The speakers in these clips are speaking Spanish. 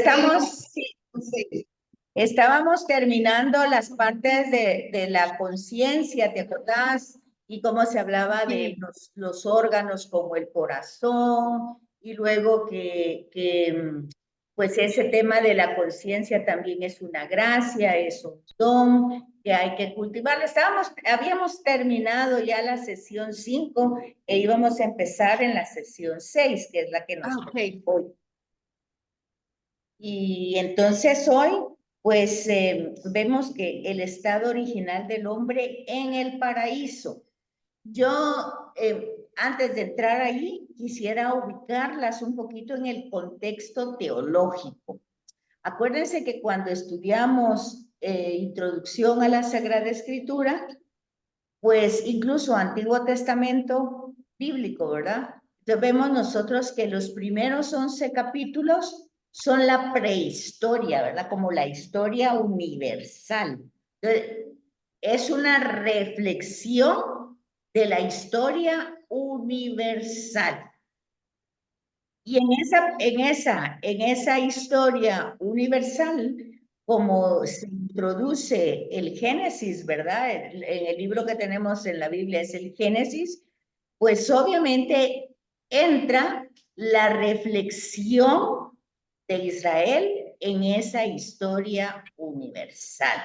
Estamos, sí, estábamos terminando las partes de la conciencia, ¿te acordás? Y cómo se hablaba de los órganos como el corazón, y luego pues ese tema de la conciencia también es una gracia, es un don que hay que cultivar. Habíamos terminado ya la sesión 5 e íbamos a empezar en la sesión 6, que es la que nos toca hoy. Y entonces hoy, pues vemos que el estado original del hombre en el paraíso. Yo, antes de entrar ahí, quisiera ubicarlas un poquito en el contexto teológico. Acuérdense que cuando estudiamos Introducción a la Sagrada Escritura, pues incluso Antiguo Testamento bíblico, ¿verdad? Entonces vemos nosotros que los primeros 11 capítulos son la prehistoria, ¿verdad? Como la historia universal. Entonces, es una reflexión de la historia universal. Y en esa historia universal, como se introduce el Génesis, ¿verdad? En el libro que tenemos en la Biblia es el Génesis, pues obviamente entra la reflexión de Israel en esa historia universal.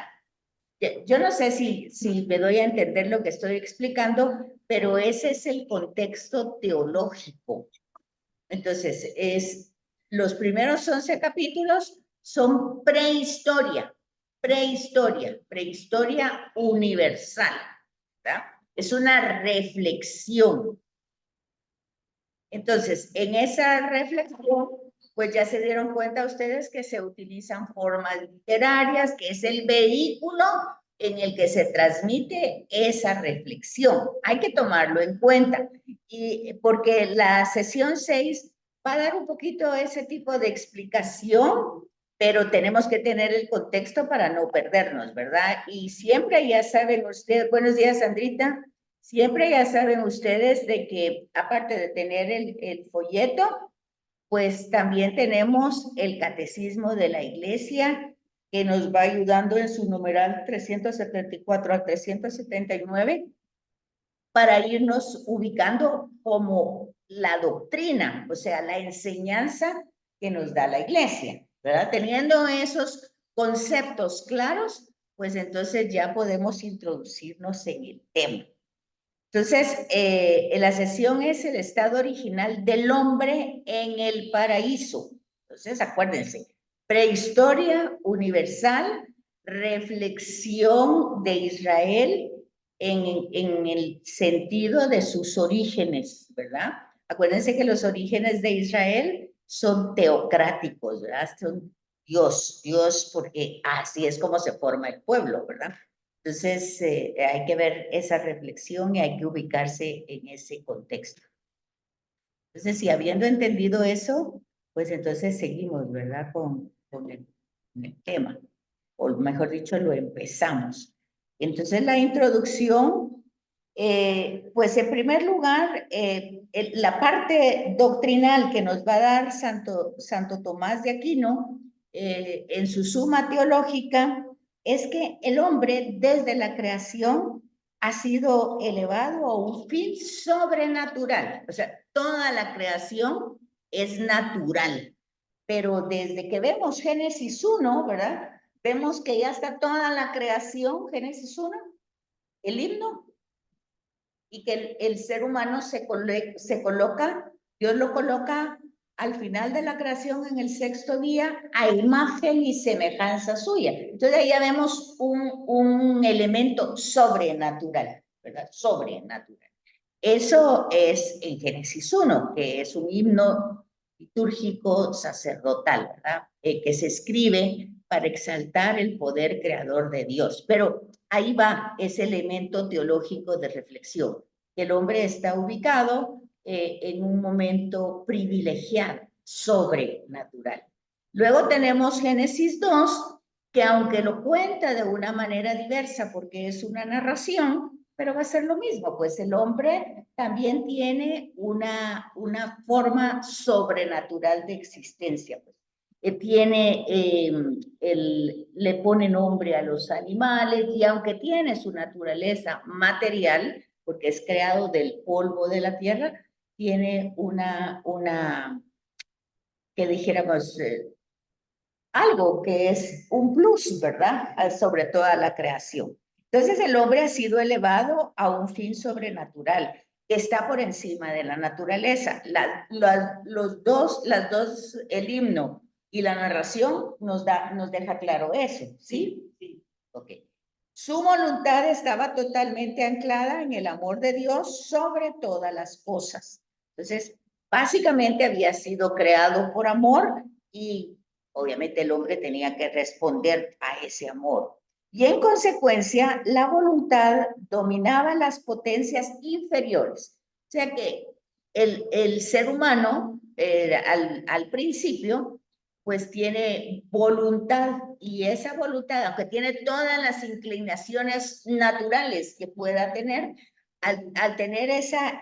Yo no sé si me doy a entender lo que estoy explicando, pero ese es el contexto teológico. Entonces, los primeros 11 capítulos son prehistoria universal, ¿verdad? Es una reflexión. Entonces, en esa reflexión, pues ya se dieron cuenta ustedes que se utilizan formas literarias, que es el vehículo en el que se transmite esa reflexión. Hay que tomarlo en cuenta, y porque la sesión 6 va a dar un poquito ese tipo de explicación, pero tenemos que tener el contexto para no perdernos, ¿verdad? Y siempre ya saben ustedes, buenos días, Sandrita. Siempre ya saben ustedes de que aparte de tener el folleto, pues también tenemos el catecismo de la iglesia que nos va ayudando en su numeral 374 a 379 para irnos ubicando como la doctrina, o sea, la enseñanza que nos da la iglesia, ¿verdad? Teniendo esos conceptos claros, pues entonces ya podemos introducirnos en el tema. Entonces, la sesión es el estado original del hombre en el paraíso. Entonces, acuérdense, prehistoria universal, reflexión de Israel en el sentido de sus orígenes, ¿verdad? Acuérdense que los orígenes de Israel son teocráticos, ¿verdad? Son Dios, porque así es como se forma el pueblo, ¿verdad? Entonces, hay que ver esa reflexión y hay que ubicarse en ese contexto. Entonces, si habiendo entendido eso, pues entonces seguimos, ¿verdad? Con el tema, o mejor dicho, lo empezamos. Entonces, la introducción, pues en primer lugar, la parte doctrinal que nos va a dar Santo Tomás de Aquino en su Suma Teológica, es que el hombre desde la creación ha sido elevado a un fin sobrenatural. O sea, toda la creación es natural, pero desde que vemos Génesis 1, ¿verdad? Vemos que ya está toda la creación, Génesis 1, el himno, y que el ser humano se coloca, Dios lo coloca al final de la creación en el sexto día a imagen y semejanza suya. Entonces ahí ya vemos un elemento sobrenatural, ¿verdad? Sobrenatural. Eso es en Génesis 1, que es un himno litúrgico sacerdotal, ¿verdad? Que se escribe para exaltar el poder creador de Dios. Pero ahí va ese elemento teológico de reflexión. El hombre está ubicado en un momento privilegiado, sobrenatural. Luego tenemos Génesis 2, que aunque lo cuenta de una manera diversa porque es una narración, pero va a ser lo mismo, pues el hombre también tiene una forma sobrenatural de existencia. Pues. le pone nombre a los animales y aunque tiene su naturaleza material, porque es creado del polvo de la tierra, tiene que dijéramos, algo que es un plus, ¿verdad? Sobre toda la creación. Entonces el hombre ha sido elevado a un fin sobrenatural que está por encima de la naturaleza. Las dos, el himno y la narración nos deja claro eso, ¿sí? Sí. Ok. Su voluntad estaba totalmente anclada en el amor de Dios sobre todas las cosas. Entonces, básicamente había sido creado por amor y obviamente el hombre tenía que responder a ese amor. Y en consecuencia, la voluntad dominaba las potencias inferiores. O sea que el ser humano, al principio, pues tiene voluntad y esa voluntad, aunque tiene todas las inclinaciones naturales que pueda tener, al tener esa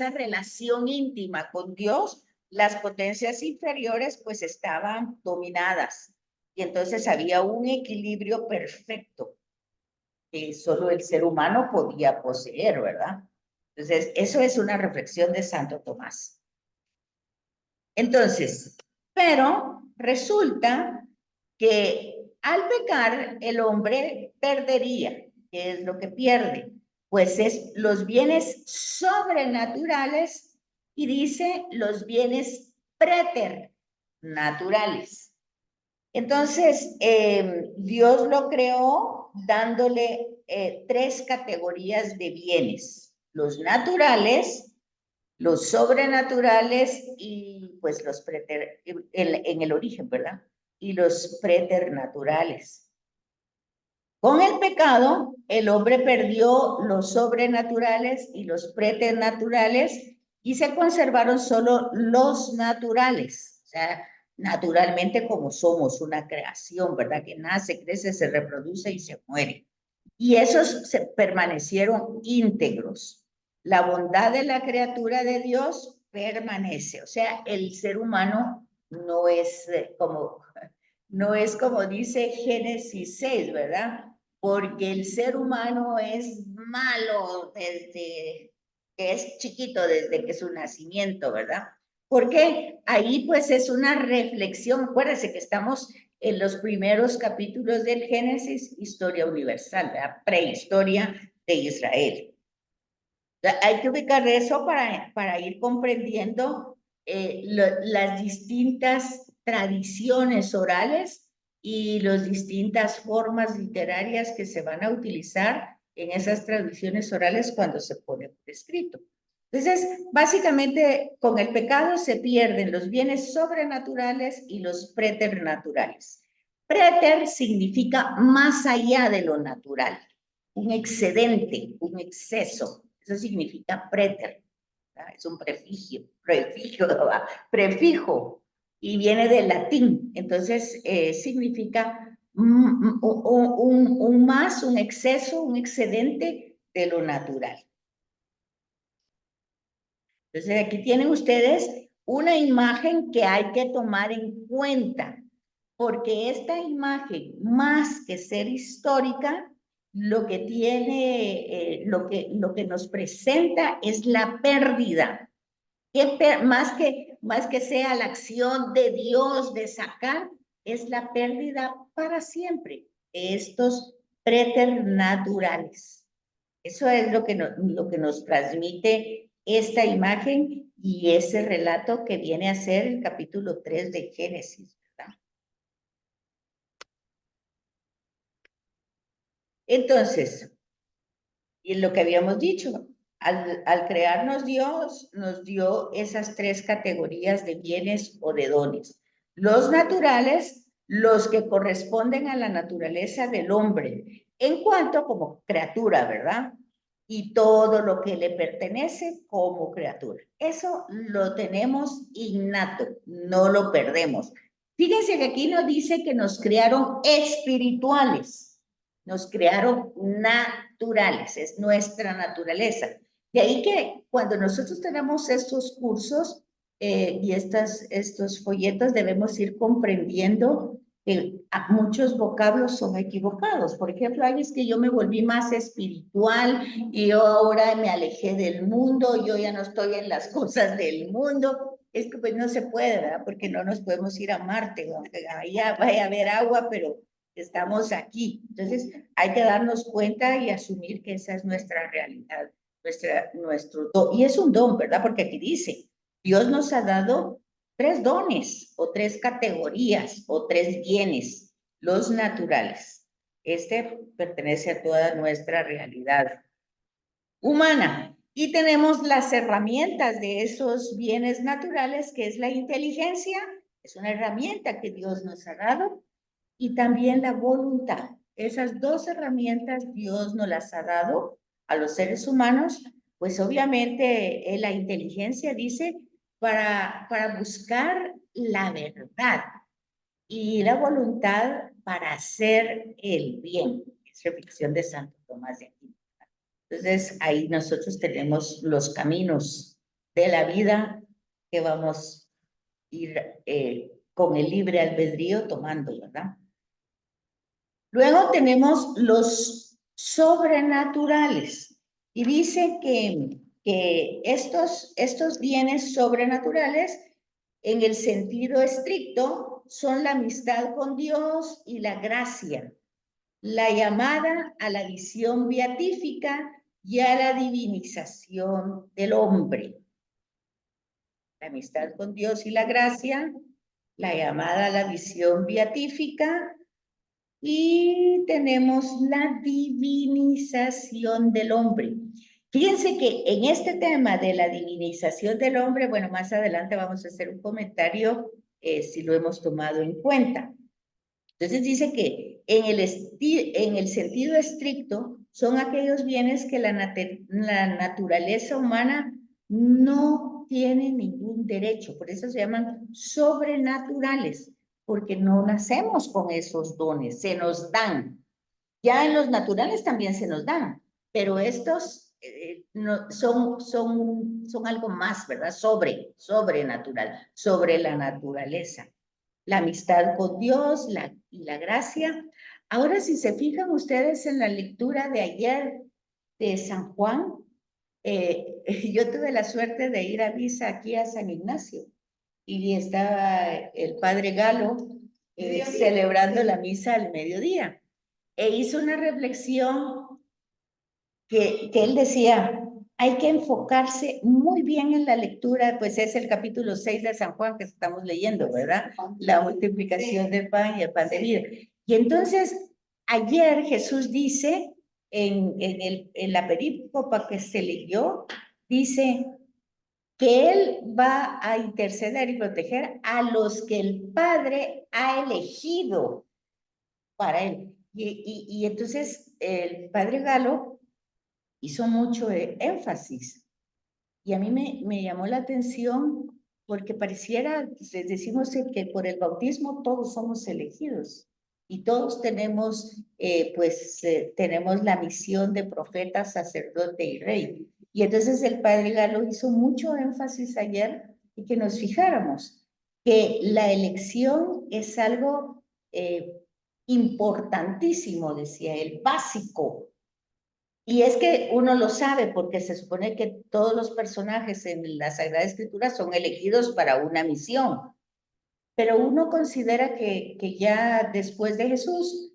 relación íntima con Dios, las potencias inferiores pues estaban dominadas y entonces había un equilibrio perfecto que solo el ser humano podía poseer, ¿verdad? Entonces, eso es una reflexión de Santo Tomás. Entonces, pero resulta que al pecar el hombre perdería. ¿Qué es lo que pierde? Pues es los bienes sobrenaturales y dice los bienes preternaturales. Entonces, Dios lo creó dándole tres categorías de bienes: los naturales, los sobrenaturales y pues en el origen, ¿verdad? Y los preternaturales. Con el pecado, el hombre perdió los sobrenaturales y los preternaturales y se conservaron solo los naturales. O sea, naturalmente como somos una creación, ¿verdad? Que nace, crece, se reproduce y se muere. Y esos permanecieron íntegros. La bondad de la criatura de Dios permanece. O sea, el ser humano no es como dice Génesis 6, ¿verdad? Porque el ser humano es malo desde que es chiquito, desde que es su nacimiento, ¿verdad? Porque ahí pues es una reflexión. Acuérdense que estamos en los primeros capítulos del Génesis, historia universal, la prehistoria de Israel. Hay que ubicar eso para ir comprendiendo las distintas tradiciones orales y las distintas formas literarias que se van a utilizar en esas tradiciones orales cuando se pone por escrito. Entonces, básicamente, con el pecado se pierden los bienes sobrenaturales y los preternaturales. Preter significa más allá de lo natural, un excedente, un exceso. Eso significa preter, ¿verdad? Es un prefijo, y viene del latín. Entonces, significa un más, un exceso, un excedente de lo natural. Entonces, aquí tienen ustedes una imagen que hay que tomar en cuenta, porque esta imagen, más que ser histórica, lo que tiene, lo que nos presenta es la pérdida. Más que sea la acción de Dios de sacar, es la pérdida para siempre de estos preternaturales. Eso es lo que nos transmite esta imagen y ese relato que viene a ser el capítulo 3 de Génesis, ¿verdad? Entonces, y lo que habíamos dicho, al crearnos Dios, nos dio esas tres categorías de bienes o de dones. Los naturales, los que corresponden a la naturaleza del hombre, en cuanto como criatura, ¿verdad? Y todo lo que le pertenece como criatura. Eso lo tenemos innato, no lo perdemos. Fíjense que aquí nos dice que nos crearon espirituales. Nos crearon naturales, es nuestra naturaleza. De ahí que cuando nosotros tenemos estos cursos, y estos folletos debemos ir comprendiendo que muchos vocablos son equivocados. Por ejemplo, hay es que yo me volví más espiritual y yo ahora me alejé del mundo, yo ya no estoy en las cosas del mundo. Es que pues no se puede, ¿verdad? Porque no nos podemos ir a Marte, aunque allá vaya a haber agua, pero estamos aquí. Entonces hay que darnos cuenta y asumir que esa es nuestra realidad, nuestro don. Y es un don, ¿verdad? Porque aquí dice, Dios nos ha dado 3 dones o 3 categorías o 3 bienes, los naturales. Este pertenece a toda nuestra realidad humana. Y tenemos las herramientas de esos bienes naturales, que es la inteligencia, es una herramienta que Dios nos ha dado, y también la voluntad. Esas 2 herramientas Dios nos las ha dado a los seres humanos, pues obviamente la inteligencia dice para buscar la verdad y la voluntad para hacer el bien. Es reflexión de Santo Tomás de Aquino. Entonces ahí nosotros tenemos los caminos de la vida que vamos a ir con el libre albedrío tomando, ¿verdad? Luego tenemos los sobrenaturales y dice que estos bienes sobrenaturales en el sentido estricto son la amistad con Dios y la gracia, la llamada a la visión beatífica y a la divinización del hombre. La amistad con Dios y la gracia, la llamada a la visión beatífica, y tenemos la divinización del hombre. Fíjense que en este tema de la divinización del hombre, bueno, más adelante vamos a hacer un comentario si lo hemos tomado en cuenta. Entonces dice que en el sentido estricto son aquellos bienes que la naturaleza humana no tiene ningún derecho, por eso se llaman sobrenaturales, porque no nacemos con esos dones, se nos dan. Ya en los naturales también se nos dan, pero estos no, son algo más, ¿verdad? Sobrenatural, sobre la naturaleza. La amistad con Dios y la gracia. Ahora, si se fijan ustedes en la lectura de ayer de San Juan, yo tuve la suerte de ir a misa aquí a San Ignacio y estaba el padre Galo celebrando la misa al mediodía e hizo una reflexión que él decía, hay que enfocarse muy bien en la lectura, pues es el capítulo 6 de San Juan que estamos leyendo, ¿verdad? La multiplicación del pan y el pan de vida. Y entonces, ayer Jesús dice, en la perícopa que se leyó, dice que Él va a interceder y proteger a los que el Padre ha elegido para Él. Y entonces el Padre Galo hizo mucho énfasis. Y a mí me llamó la atención porque pareciera, les decimos que por el bautismo todos somos elegidos y todos tenemos, tenemos la misión de profeta, sacerdote y rey. Y entonces el padre Galo hizo mucho énfasis ayer y que nos fijáramos que la elección es algo importantísimo, decía él, básico. Y es que uno lo sabe porque se supone que todos los personajes en la Sagrada Escritura son elegidos para una misión, pero uno considera que ya después de Jesús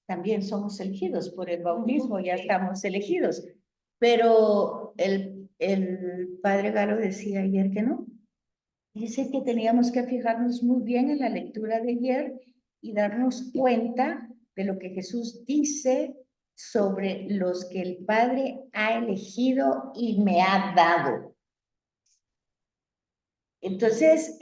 también somos elegidos por el bautismo, ya estamos elegidos. Pero el padre Galo decía ayer que no. Dice que teníamos que fijarnos muy bien en la lectura de ayer y darnos cuenta de lo que Jesús dice sobre los que el Padre ha elegido y me ha dado. Entonces,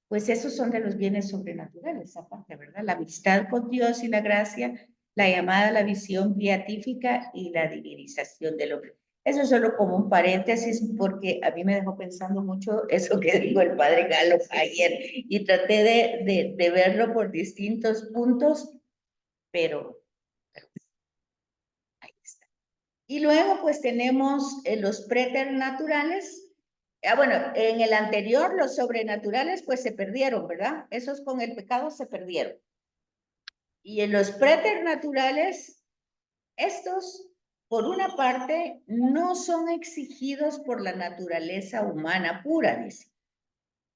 pues esos son de los bienes sobrenaturales, aparte, ¿verdad? La amistad con Dios y la gracia, la llamada a la visión beatífica y la divinización del hombre. Eso es solo como un paréntesis porque a mí me dejó pensando mucho eso que dijo el padre Galo ayer y traté de verlo por distintos puntos, pero ahí está. Y luego pues tenemos los preternaturales, Bueno, en el anterior los sobrenaturales pues se perdieron, ¿verdad? Esos con el pecado se perdieron. Y en los preternaturales, estos, por una parte, no son exigidos por la naturaleza humana pura, dice.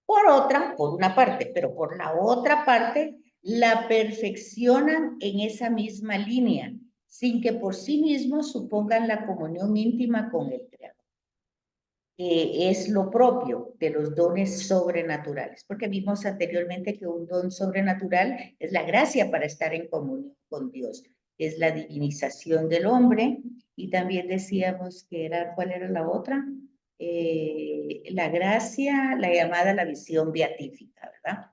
Por otra, por una parte, pero por la otra parte, la perfeccionan en esa misma línea, sin que por sí mismos supongan la comunión íntima con el Creador. Es lo propio de los dones sobrenaturales, porque vimos anteriormente que un don sobrenatural es la gracia para estar en comunión con Dios, es la divinización del hombre, y también decíamos que era, ¿cuál era la otra? La gracia, la llamada la visión beatífica, ¿verdad?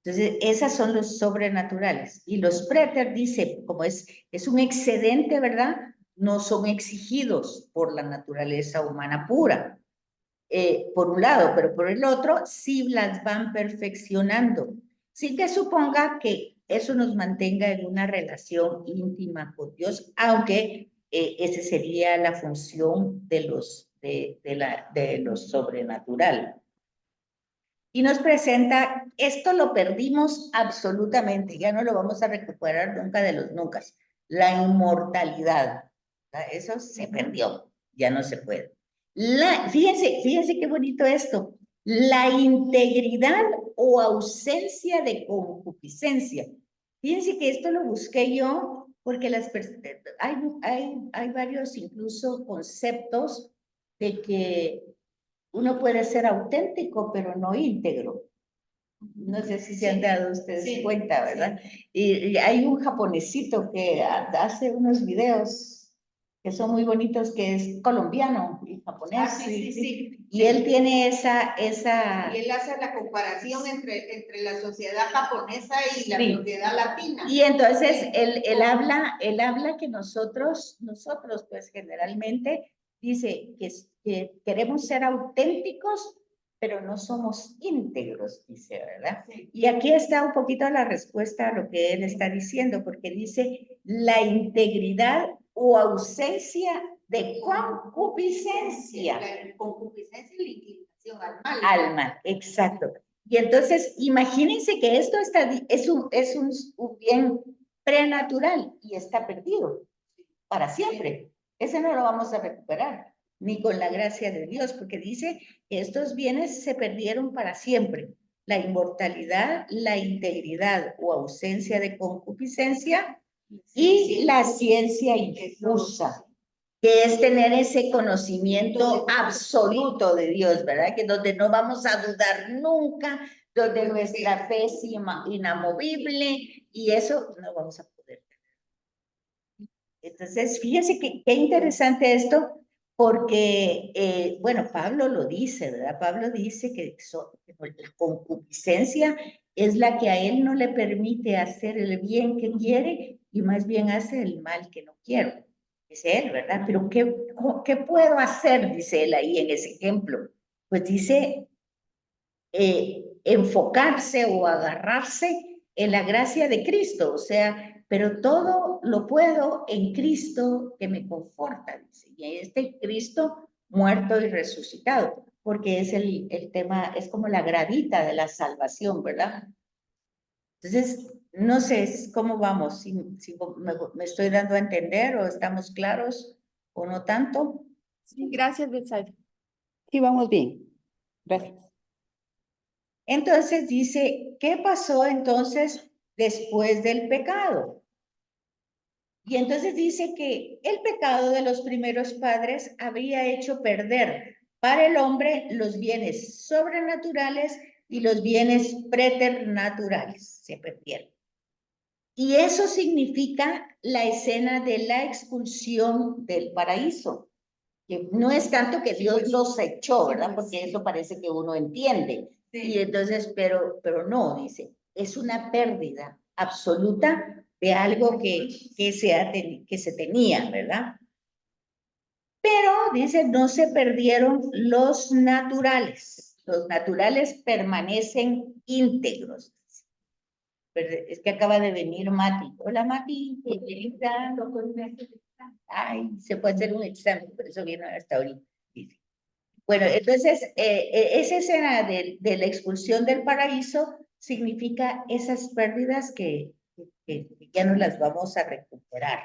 Entonces, esas son los sobrenaturales. Y los preter, dice, como es un excedente, ¿verdad? No son exigidos por la naturaleza humana pura. Por un lado, pero por el otro, sí las van perfeccionando, sin que suponga que eso nos mantenga en una relación íntima con Dios, aunque esa sería la función de los sobrenatural. Y nos presenta, esto lo perdimos absolutamente, ya no lo vamos a recuperar nunca de los nunca, la inmortalidad. Eso se perdió, ya no se puede. Fíjense qué bonito esto. La integridad o ausencia de concupiscencia. Fíjense que esto lo busqué yo porque hay varios incluso conceptos de que uno puede ser auténtico, pero no íntegro. No sé si se han dado ustedes cuenta, ¿verdad? Sí. Y hay un japonesito que hace unos videos que son muy bonitos, que es colombiano y japonés. Sí. Y él tiene esa... Y él hace la comparación entre la sociedad japonesa y la sociedad latina. Y entonces él habla que nosotros pues generalmente dice que queremos ser auténticos, pero no somos íntegros, dice, ¿verdad? Sí. Y aquí está un poquito la respuesta a lo que él está diciendo, porque dice la integridad o ausencia de concupiscencia. La concupiscencia y la inclinación al mal. Al mal, exacto. Y entonces, imagínense que esto es un bien prenatural y está perdido para siempre. Ese no lo vamos a recuperar, ni con la gracia de Dios, porque dice que estos bienes se perdieron para siempre. La inmortalidad, la integridad o ausencia de concupiscencia y la ciencia infusa, que es tener ese conocimiento absoluto de Dios, ¿verdad? Que donde no vamos a dudar nunca, donde nuestra fe es inamovible, y eso no vamos a poder. Entonces, fíjense qué interesante esto, porque, bueno, Pablo lo dice, ¿verdad? Pablo dice que la concupiscencia es la que a él no le permite hacer el bien que quiere y más bien hace el mal que no quiere. Dice él, ¿verdad? Pero ¿qué puedo hacer? Dice él ahí en ese ejemplo. Pues dice, enfocarse o agarrarse en la gracia de Cristo, o sea, pero todo lo puedo en Cristo que me conforta, dice, y este Cristo muerto y resucitado, porque es el tema, es como la gradita de la salvación, ¿verdad? Entonces, no sé cómo vamos, si me estoy dando a entender o estamos claros o no tanto. Sí, gracias, Betsaida. Sí, vamos bien. Gracias. Entonces dice, ¿qué pasó entonces después del pecado? Y entonces dice que el pecado de los primeros padres habría hecho perder para el hombre los bienes sobrenaturales y los bienes preternaturales. Se perdieron. Y eso significa la escena de la expulsión del paraíso. Que no es tanto que Dios los echó, ¿verdad? Porque eso parece que uno entiende. Sí. Y entonces, pero no, dice, es una pérdida absoluta de algo que se tenía, ¿verdad? Pero, dice, no se perdieron los naturales. Los naturales permanecen íntegros. Pero es que acaba de venir Mati. Hola, Mati. Ay, se puede hacer un examen, por eso vino hasta ahorita. Dice. Bueno, entonces, esa escena de la expulsión del paraíso significa esas pérdidas que ya no las vamos a recuperar,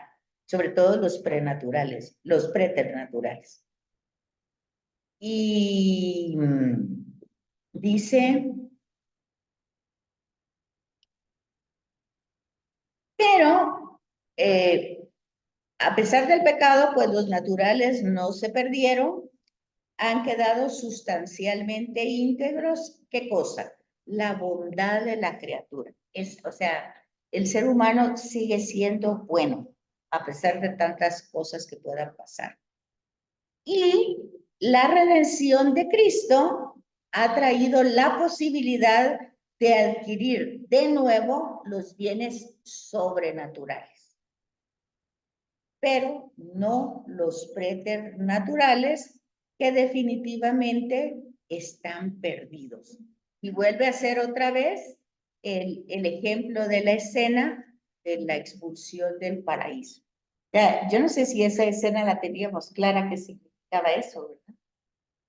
sobre todo los prenaturales, los preternaturales. Y dice, pero a pesar del pecado, pues los naturales no se perdieron, han quedado sustancialmente íntegros. ¿Qué cosa? La bondad de la criatura. O sea, el ser humano sigue siendo bueno, a pesar de tantas cosas que puedan pasar. Y la redención de Cristo ha traído la posibilidad de adquirir de nuevo los bienes sobrenaturales, pero no los preternaturales, que definitivamente están perdidos. Y vuelve a ser otra vez el ejemplo de la escena de la expulsión del paraíso. Yo no sé si esa escena la teníamos clara que significaba eso, ¿verdad?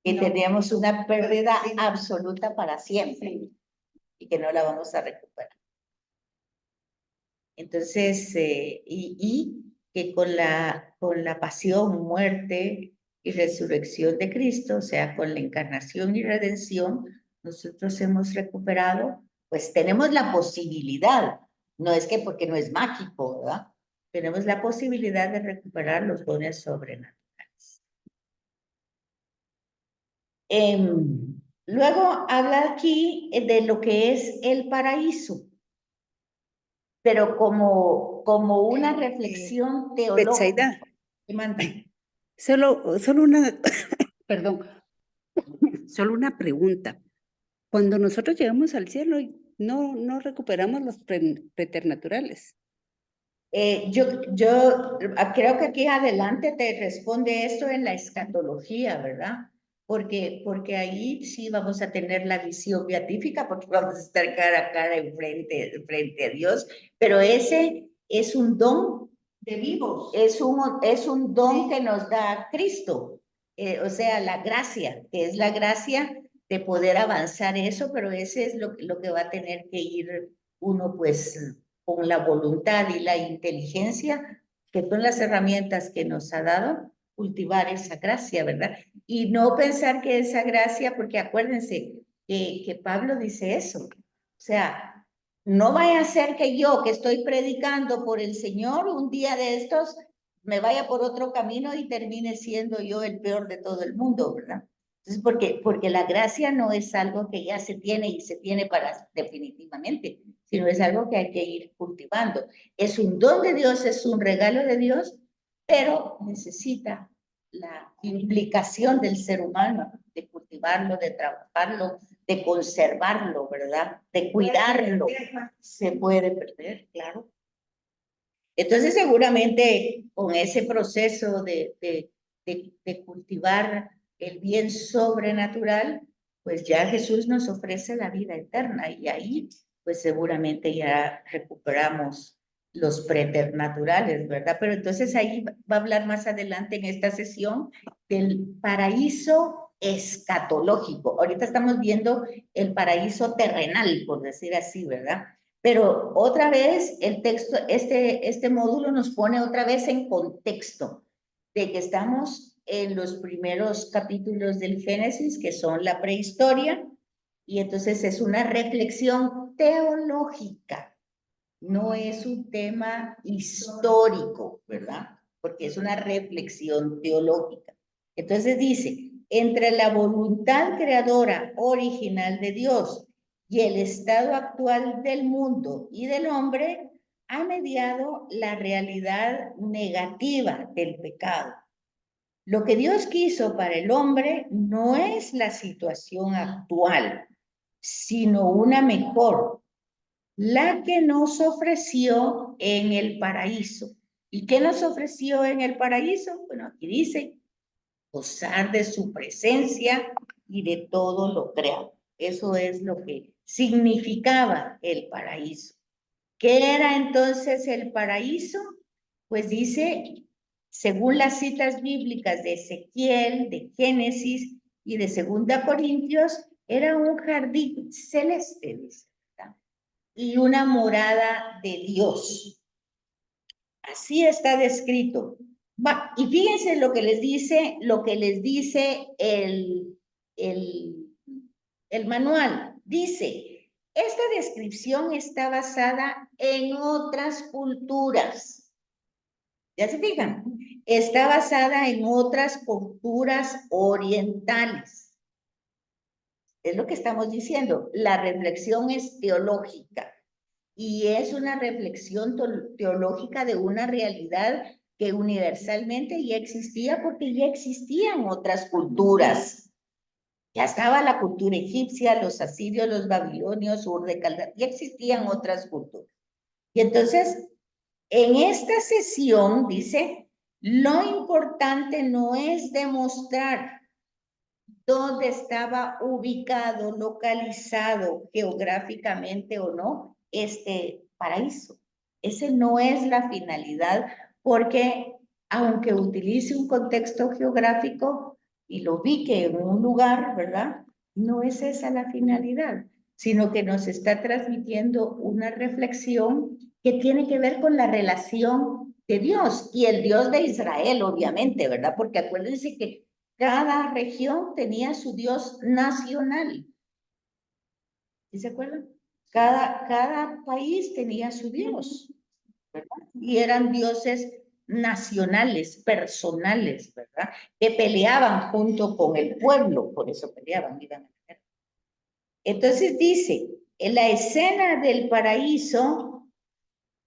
Que No. teníamos una pérdida Sí. absoluta para siempre y que no la vamos a recuperar. Entonces, y que con la pasión, muerte y resurrección de Cristo, o sea, con la encarnación y redención, nosotros hemos recuperado, pues tenemos la posibilidad, no es que porque no es mágico, ¿verdad? Tenemos la posibilidad de recuperar los dones sobrenaturales. Luego habla aquí de lo que es el paraíso, pero como una reflexión teológica. Betsaida, solo una, perdón, solo una pregunta. Cuando nosotros llegamos al cielo, no recuperamos los preternaturales. Yo creo que aquí adelante te responde esto en la escatología, ¿verdad? Porque ahí sí vamos a tener la visión beatífica, porque vamos a estar cara a cara frente a Dios, pero ese es un don De vivos. es un don que nos da Cristo, o sea, la gracia, que es la gracia de poder avanzar eso, pero ese es lo que va a tener que ir uno, pues, con la voluntad y la inteligencia, que son las herramientas que nos ha dado, cultivar esa gracia, ¿verdad? Y no pensar que esa gracia, porque acuérdense que Pablo dice eso, o sea, no vaya a ser que yo, que estoy predicando por el Señor, un día de estos me vaya por otro camino y termine siendo yo el peor de todo el mundo, ¿verdad? Entonces, porque la gracia no es algo que ya se tiene y se tiene para definitivamente, sino es algo que hay que ir cultivando. Es un don de Dios, es un regalo de Dios, pero necesita la implicación del ser humano, de cultivarlo, de trabajarlo, de conservarlo, ¿verdad? De cuidarlo. Se puede perder, claro. Entonces, seguramente con ese proceso de cultivar el bien sobrenatural, pues ya Jesús nos ofrece la vida eterna y ahí, pues seguramente ya recuperamos los preternaturales, ¿verdad? Pero entonces ahí va a hablar más adelante en esta sesión del paraíso escatológico. Ahorita estamos viendo el paraíso terrenal, por decir así, ¿verdad? Pero otra vez el texto, este módulo nos pone otra vez en contexto de que estamos en los primeros capítulos del Génesis, que son la prehistoria, y entonces es una reflexión teológica, no es un tema histórico, ¿verdad? Porque es una reflexión teológica. Entonces dice, entre la voluntad creadora original de Dios y el estado actual del mundo y del hombre, ha mediado la realidad negativa del pecado. Lo que Dios quiso para el hombre no es la situación actual, sino una mejor, la que nos ofreció en el paraíso. ¿Y qué nos ofreció en el paraíso? Bueno, aquí dice, gozar de su presencia y de todo lo creado. Eso es lo que significaba el paraíso. ¿Qué era entonces el paraíso? Pues dice, según las citas bíblicas de Ezequiel, de Génesis y de 2 Corintios era un jardín celeste, dice, ¿verdad? Y una morada de Dios. Así está descrito. Y fíjense lo que les dice, el manual. Dice, esta descripción está basada en otras culturas. ¿Ya se fijan? Está basada en otras culturas orientales. Es lo que estamos diciendo. La reflexión es teológica. Y es una reflexión teológica de una realidad que universalmente ya existía porque ya existían otras culturas. Ya estaba la cultura egipcia, los asirios, los babilonios, Ur de Caldea, ya existían otras culturas. Y entonces, en esta sesión, dice, lo importante no es demostrar dónde estaba ubicado, localizado geográficamente o no este paraíso. Ese no es la finalidad, porque aunque utilice un contexto geográfico y lo ubique en un lugar, ¿verdad? No es esa la finalidad, sino que nos está transmitiendo una reflexión que tiene que ver con la relación de Dios y el Dios de Israel, obviamente, ¿verdad? Porque acuérdense que cada región tenía su Dios nacional. ¿Sí se acuerdan? Cada país tenía su Dios, ¿verdad? Y eran dioses nacionales, personales, ¿verdad? Que peleaban junto con el pueblo, por eso peleaban, iban a pelear. Entonces dice, en la escena del paraíso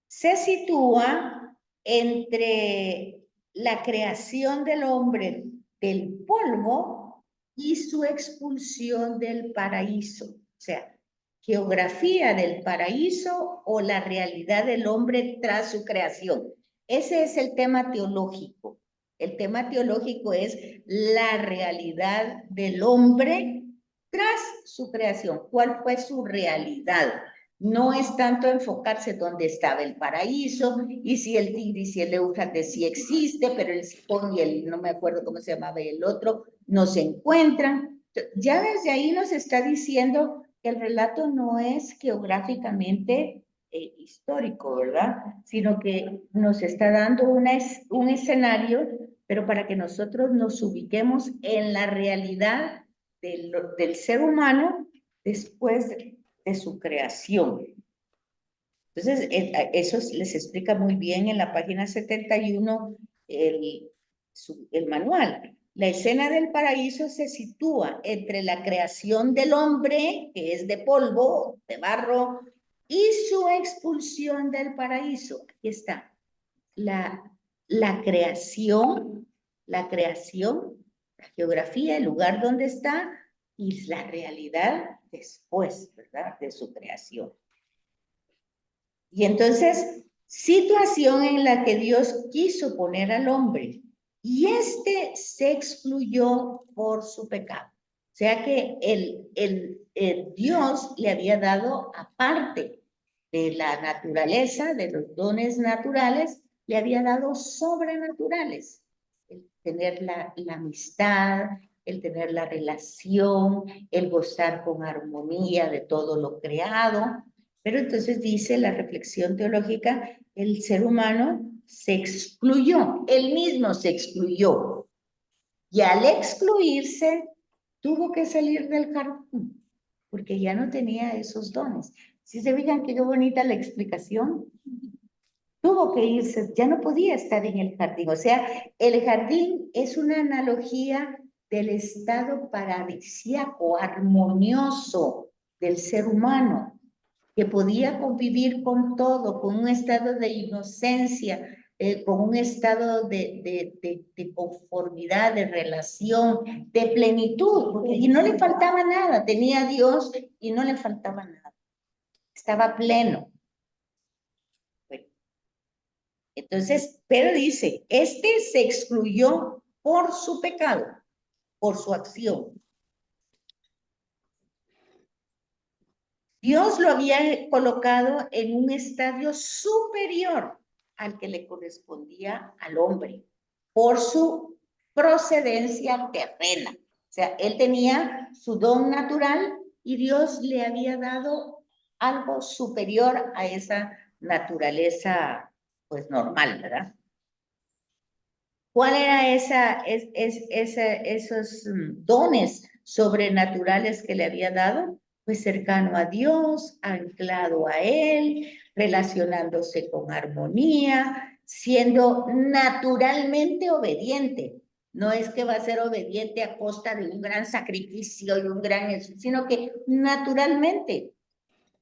se sitúa entre la creación del hombre del polvo y su expulsión del paraíso. O sea, geografía del paraíso o la realidad del hombre tras su creación. Ese es el tema teológico. El tema teológico es la realidad del hombre tras su creación. ¿Cuál fue su realidad? No es tanto enfocarse dónde estaba el paraíso y si el Tigris y el Éufrates sí existe, pero el Sihón y el, no me acuerdo cómo se llamaba el otro, no se encuentran. Ya desde ahí nos está diciendo que el relato no es geográficamente histórico, ¿verdad? Sino que nos está dando un escenario, pero para que nosotros nos ubiquemos en la realidad del ser humano después de su creación. Entonces, eso les explica muy bien en la página 71 el manual. La escena del paraíso se sitúa entre la creación del hombre, que es de polvo, de barro, y su expulsión del paraíso. Aquí está. La creación, la geografía, el lugar donde está, y la realidad después, ¿verdad? De su creación. Y entonces, situación en la que Dios quiso poner al hombre y este se excluyó por su pecado. O sea que el Dios le había dado, aparte de la naturaleza, de los dones naturales, le había dado sobrenaturales. El tener la amistad, el tener la relación, el gozar con armonía de todo lo creado. Pero entonces dice la reflexión teológica, el ser humano se excluyó, él mismo se excluyó. Y al excluirse, tuvo que salir del jardín, porque ya no tenía esos dones. ¿Sí se fijan qué bonita la explicación? Tuvo que irse, ya no podía estar en el jardín. O sea, el jardín es una analogía del estado paradisíaco, armonioso del ser humano, que podía convivir con todo, con un estado de inocencia, con un estado de conformidad, de relación, de plenitud, y no le faltaba nada, tenía a Dios y no le faltaba nada, estaba pleno. Bueno, entonces, pero dice, este se excluyó por su pecado, por su acción. Dios lo había colocado en un estadio superior al que le correspondía al hombre por su procedencia terrena. sea, él tenía su don natural y Dios le había dado algo superior a esa naturaleza, pues normal, ¿verdad? ¿Cuál era esos dones sobrenaturales que le había dado? Pues cercano a Dios, anclado a Él, relacionándose con armonía, siendo naturalmente obediente. No es que va a ser obediente a costa de un gran sacrificio y un gran, sino que naturalmente,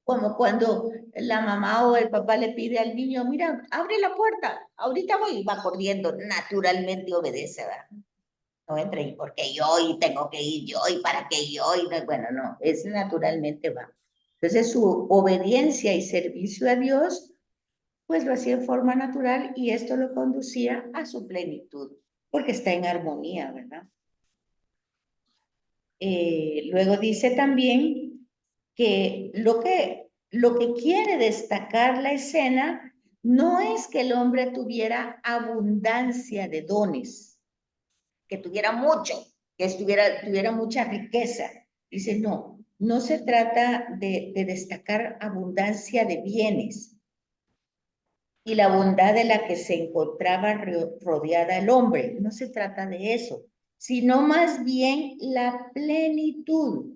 como cuando la mamá o el papá le pide al niño, mira, abre la puerta, ahorita voy, y va corriendo, naturalmente obedece, ¿verdad? No entra y porque yo, y tengo que ir yo, y para qué yo, y no, bueno, no, es naturalmente va. Entonces su obediencia y servicio a Dios, pues lo hacía en forma natural y esto lo conducía a su plenitud, porque está en armonía, ¿verdad? Luego dice también que lo que quiere destacar la escena no es que el hombre tuviera abundancia de dones, que tuviera mucho, que tuviera mucha riqueza. Dice, no, no se trata de destacar abundancia de bienes y la bondad de la que se encontraba rodeada el hombre. No se trata de eso, sino más bien la plenitud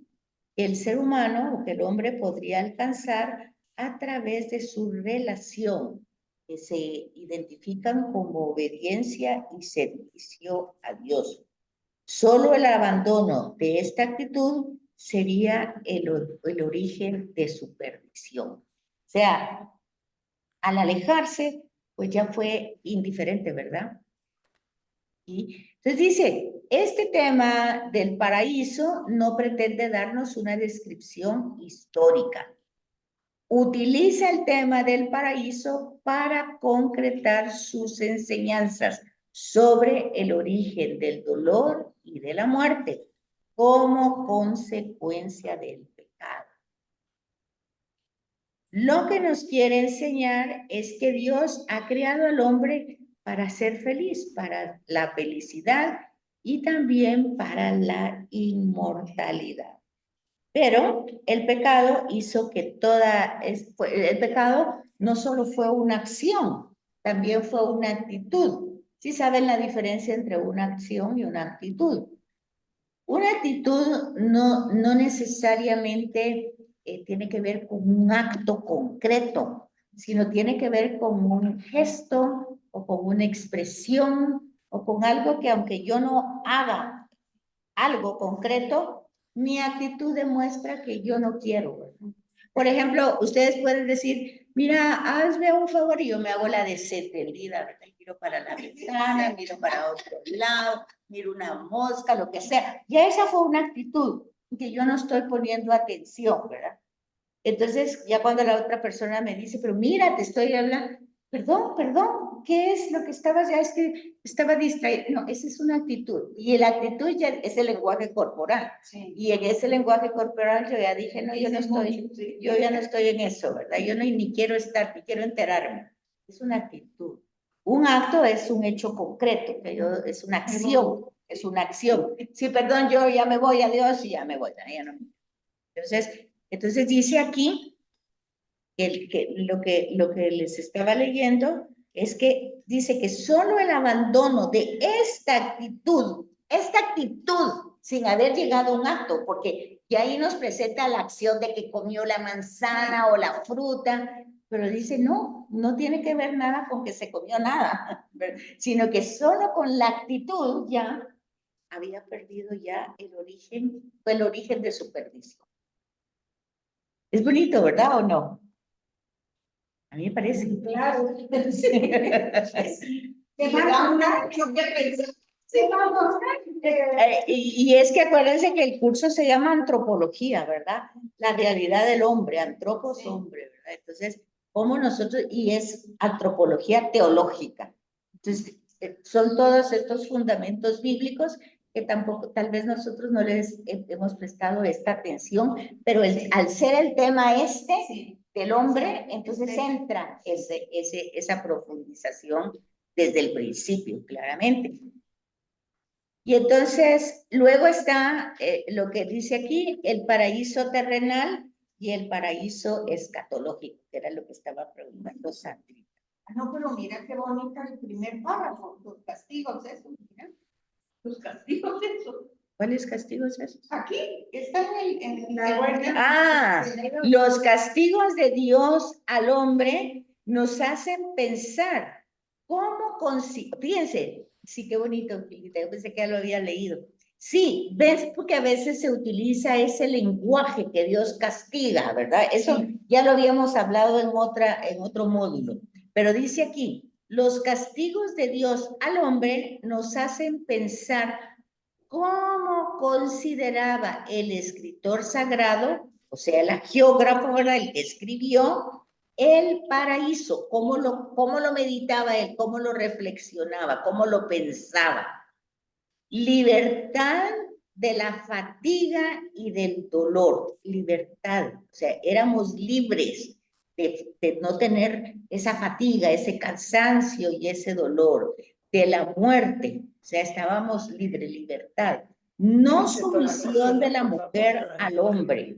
que el ser humano o que el hombre podría alcanzar a través de su relación, que se identifican como obediencia y servicio a Dios. Solo el abandono de esta actitud sería el origen de su perdición. O sea, al alejarse, pues ya fue indiferente, ¿verdad? Y entonces dice, este tema del paraíso no pretende darnos una descripción histórica. Utiliza el tema del paraíso para concretar sus enseñanzas sobre el origen del dolor y de la muerte como consecuencia del pecado. Lo que nos quiere enseñar es que Dios ha creado al hombre para ser feliz, para la felicidad y también para la inmortalidad. Pero el pecado hizo que el pecado no solo fue una acción, también fue una actitud. ¿Sí saben la diferencia entre una acción y una actitud? Una actitud no necesariamente tiene que ver con un acto concreto, sino tiene que ver con un gesto o con una expresión o con algo que aunque yo no haga algo concreto, mi actitud demuestra que yo no quiero, ¿verdad? Por ejemplo, ustedes pueden decir, mira, hazme un favor y yo me hago la desentendida, ¿verdad? Miro para la ventana, miro para otro lado, miro una mosca, lo que sea. Ya esa fue una actitud que yo no estoy poniendo atención, ¿verdad? Entonces, ya cuando la otra persona me dice, pero mira, te estoy hablando, perdón, ¿qué es lo que estabas? Ya es que estaba distraída. No, esa es una actitud. Y la actitud ya es el lenguaje corporal. Sí. Y en ese lenguaje corporal yo ya dije, no, yo no estoy, yo ya no estoy en eso, ¿verdad? Yo no, ni quiero estar, ni quiero enterarme. Es una actitud. Un acto es un hecho concreto, que es una acción, es una acción. Sí, perdón, yo ya me voy, adiós, y ya me voy. Ya no. Entonces dice aquí lo que les estaba leyendo es que dice que solo el abandono de esta actitud sin haber llegado a un acto, porque ya ahí nos presenta la acción de que comió la manzana o la fruta, pero dice no tiene que ver nada con que se comió nada, sino que solo con la actitud ya había perdido ya fue el origen de su perdición. Es bonito, ¿verdad o no? A mí me parece. Claro. Y es que acuérdense que el curso se llama antropología, ¿verdad? La realidad del hombre, antropos hombre, ¿verdad? Entonces, ¿cómo nosotros? Y es antropología teológica. Entonces, son todos estos fundamentos bíblicos que tampoco, tal vez nosotros no les hemos prestado esta atención, pero al ser el tema del hombre, entonces entra esa profundización desde el principio, claramente. Y entonces, luego está lo que dice aquí, el paraíso terrenal y el paraíso escatológico, que era lo que estaba preguntando Sandrita. No, pero mira qué bonito el primer párrafo, los castigos, eso, mira. Los castigos, eso. ¿Cuáles castigos esos? Aquí, está en Los castigos de Dios al hombre nos hacen pensar cómo, fíjense, sí, qué bonito, yo pensé que ya lo había leído. Sí, ves, porque a veces se utiliza ese lenguaje que Dios castiga, ¿verdad? Eso ya lo habíamos hablado en otro módulo, pero dice aquí, los castigos de Dios al hombre nos hacen pensar cómo consideraba el escritor sagrado, o sea, el geógrafo, ¿verdad? El que escribió el paraíso, cómo lo meditaba él, cómo lo reflexionaba, cómo lo pensaba. Libertad de la fatiga y del dolor, libertad, o sea, éramos libres de no tener esa fatiga, ese cansancio y ese dolor, de la muerte, o sea, estábamos libre, libertad, no sumisión de la mujer al hombre.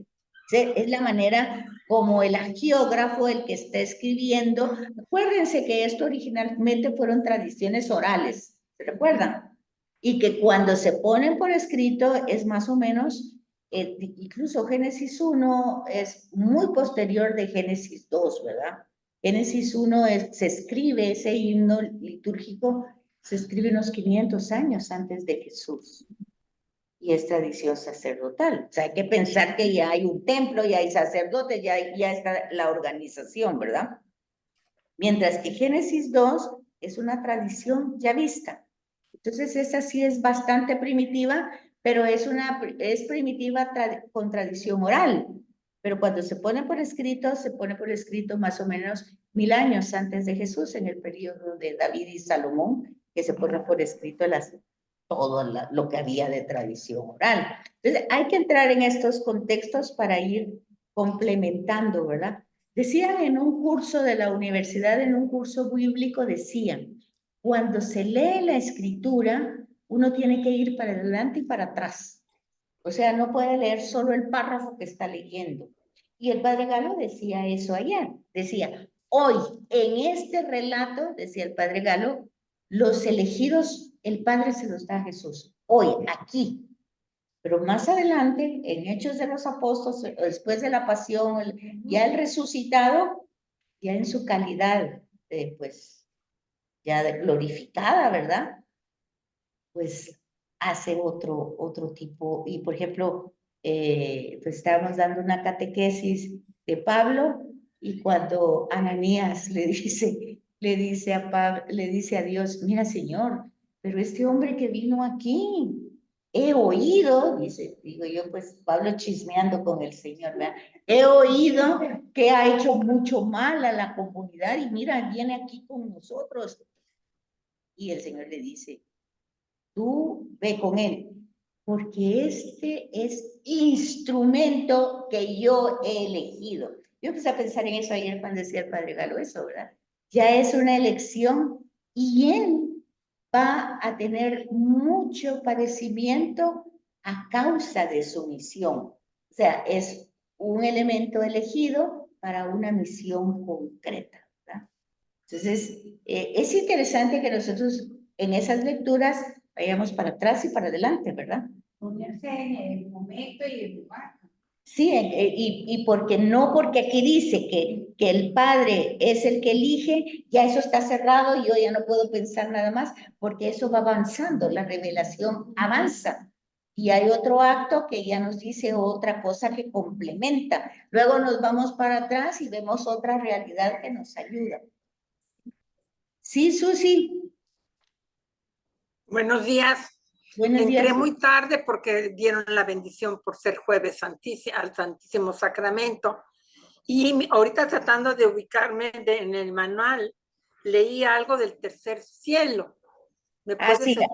Es la manera como el agiógrafo, el que está escribiendo, acuérdense que esto originalmente fueron tradiciones orales, ¿se recuerdan? Y que cuando se ponen por escrito es más o menos, incluso Génesis 1 es muy posterior de Génesis 2, ¿verdad? Génesis 1 se escribe, ese himno litúrgico se escribe unos 500 años antes de Jesús. Y es tradición sacerdotal. O sea, hay que pensar que ya hay un templo, ya hay sacerdotes, ya está la organización, ¿verdad? Mientras que Génesis 2 es una tradición ya vista. Entonces, esa sí es bastante primitiva, pero es primitiva con tradición oral. Pero cuando se pone por escrito más o menos 1000 años antes de Jesús, en el periodo de David y Salomón, que se pone por escrito todo lo que había de tradición oral. Entonces, hay que entrar en estos contextos para ir complementando, ¿verdad? Decían en un curso de la universidad, en un curso bíblico, decían, cuando se lee la escritura, uno tiene que ir para adelante y para atrás. O sea, no puede leer solo el párrafo que está leyendo. Y el padre Galo decía eso ayer. Decía, hoy, en este relato, decía el padre Galo, los elegidos, el Padre se los da a Jesús. Hoy, aquí. Pero más adelante, en Hechos de los Apóstoles, después de la pasión, ya el resucitado, ya en su calidad, pues, ya glorificada, ¿verdad? Pues hace otro tipo. Y por ejemplo, pues estábamos dando una catequesis de Pablo y cuando Ananías le dice a Dios, mira Señor, pero este hombre que vino aquí, he oído, digo yo, pues Pablo chismeando con el Señor, ¿verdad? He oído que ha hecho mucho mal a la comunidad y mira, viene aquí con nosotros. Y el Señor le dice, tú ve con él, porque este es instrumento que yo he elegido. Yo empecé a pensar en eso ayer cuando decía el padre Galo eso, ¿verdad? Ya es una elección y él va a tener mucho padecimiento a causa de su misión. O sea, es un elemento elegido para una misión concreta, ¿verdad? Entonces, es interesante que nosotros en esas lecturas vayamos para atrás y para adelante, ¿verdad? Ponerse en el momento y el lugar. Sí, y porque aquí dice que el Padre es el que elige, ya eso está cerrado y yo ya no puedo pensar nada más, porque eso va avanzando, la revelación avanza. Y hay otro acto que ya nos dice otra cosa que complementa. Luego nos vamos para atrás y vemos otra realidad que nos ayuda. Sí, Susi. Buenos días. Buenos días. Entré muy tarde porque dieron la bendición por ser jueves al Santísimo Sacramento. Y ahorita tratando de ubicarme en el manual, leí algo del tercer cielo. ¿Me puedes explicar?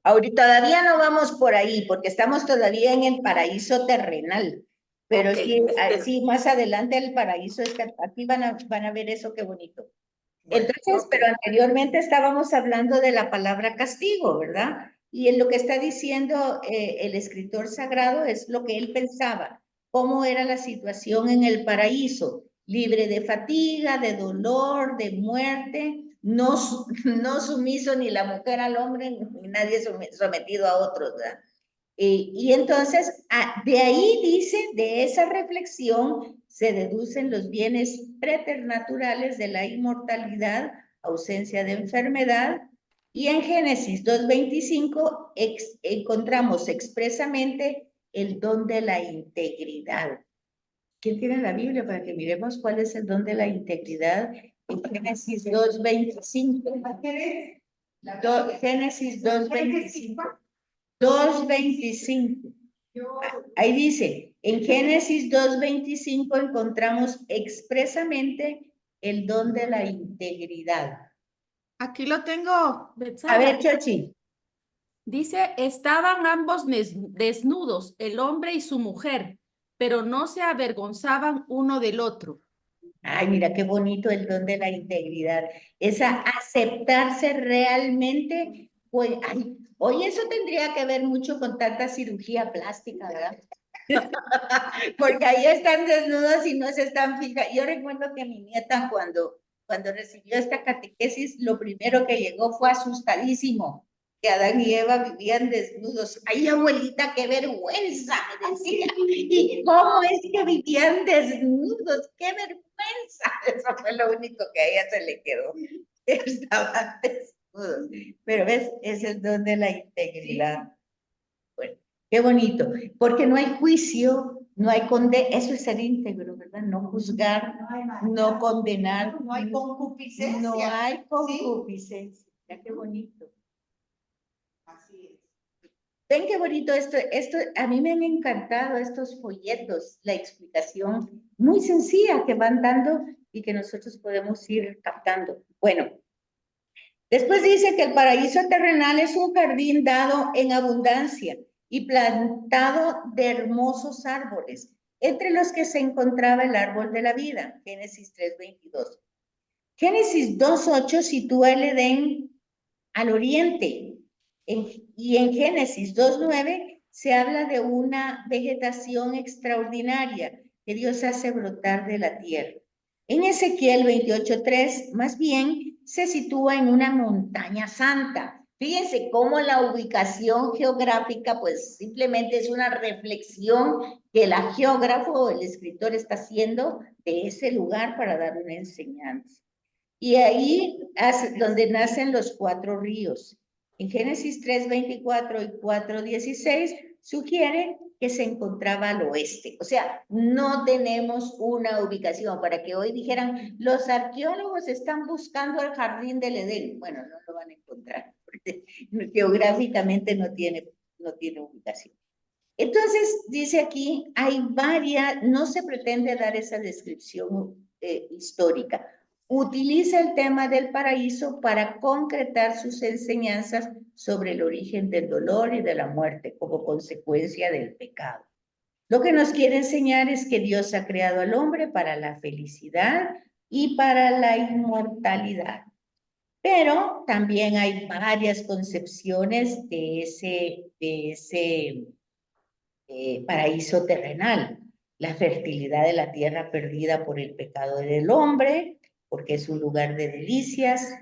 Ahorita todavía no vamos por ahí porque estamos todavía en el paraíso terrenal. Pero okay, sí, más adelante el paraíso está, aquí van a ver eso, qué bonito. Bueno, entonces, okay. Pero anteriormente estábamos hablando de la palabra castigo, ¿verdad? Y en lo que está diciendo el escritor sagrado es lo que él pensaba, cómo era la situación en el paraíso, libre de fatiga, de dolor, de muerte, no, no sumiso ni la mujer al hombre, ni nadie sometido a otros, ¿verdad? Y entonces, de ahí dice, de esa reflexión, se deducen los bienes preternaturales de la inmortalidad, ausencia de enfermedad, y en Génesis 2:25 encontramos expresamente el don de la integridad. ¿Quién tiene la Biblia para que miremos cuál es el don de la integridad? En Génesis 2:25. Génesis 2:25. 2:25. Ahí dice, en Génesis 2:25 encontramos expresamente el don de la integridad. Aquí lo tengo, A Betsaida. ver, Chochi. Dice, estaban ambos desnudos, el hombre y su mujer, pero no se avergonzaban uno del otro. Ay, mira qué bonito el don de la integridad. Esa aceptarse realmente. Pues, ay, hoy eso tendría que ver mucho con tanta cirugía plástica, ¿verdad? Porque ahí están desnudos y no se están fijando. Yo recuerdo que mi nieta cuando recibió esta catequesis, lo primero que llegó fue asustadísimo, que Adán y Eva vivían desnudos. Ay, abuelita, qué vergüenza, me decía. ¿Y cómo es que vivían desnudos? ¡Qué vergüenza! Eso fue lo único que a ella se le quedó. Estaban desnudos. Pero ves, es el don de la integridad. Bueno, qué bonito, porque no hay juicio, no hay condena, eso es ser íntegro, ¿verdad? No juzgar, no condenar, No hay concupiscencia. no hay concupiscencia. Mira qué bonito. Así es. Ven qué bonito esto, a mí me han encantado estos folletos, la explicación muy sencilla que van dando y que nosotros podemos ir captando. Bueno, después dice que el paraíso terrenal es un jardín dado en abundancia y plantado de hermosos árboles, entre los que se encontraba el árbol de la vida, Génesis 3:22. Génesis 2:8 sitúa el Edén al oriente, y en Génesis 2:9 se habla de una vegetación extraordinaria que Dios hace brotar de la tierra. En Ezequiel 28:3, más bien, se sitúa en una montaña santa. Fíjense cómo la ubicación geográfica, pues simplemente es una reflexión que el geógrafo o el escritor está haciendo de ese lugar para dar una enseñanza. Y ahí es donde nacen los 4 ríos. En Génesis 3:24 y 4:16 sugiere que se encontraba al oeste. O sea, no tenemos una ubicación para que hoy dijeran, los arqueólogos están buscando el jardín del Edén. Bueno, no lo van a encontrar, porque geográficamente no tiene ubicación. Entonces, dice aquí, hay varias, no se pretende dar esa descripción histórica. Utiliza el tema del paraíso para concretar sus enseñanzas sobre el origen del dolor y de la muerte como consecuencia del pecado. Lo que nos quiere enseñar es que Dios ha creado al hombre para la felicidad y para la inmortalidad. Pero también hay varias concepciones de ese paraíso terrenal, la fertilidad de la tierra perdida por el pecado del hombre, porque es un lugar de delicias,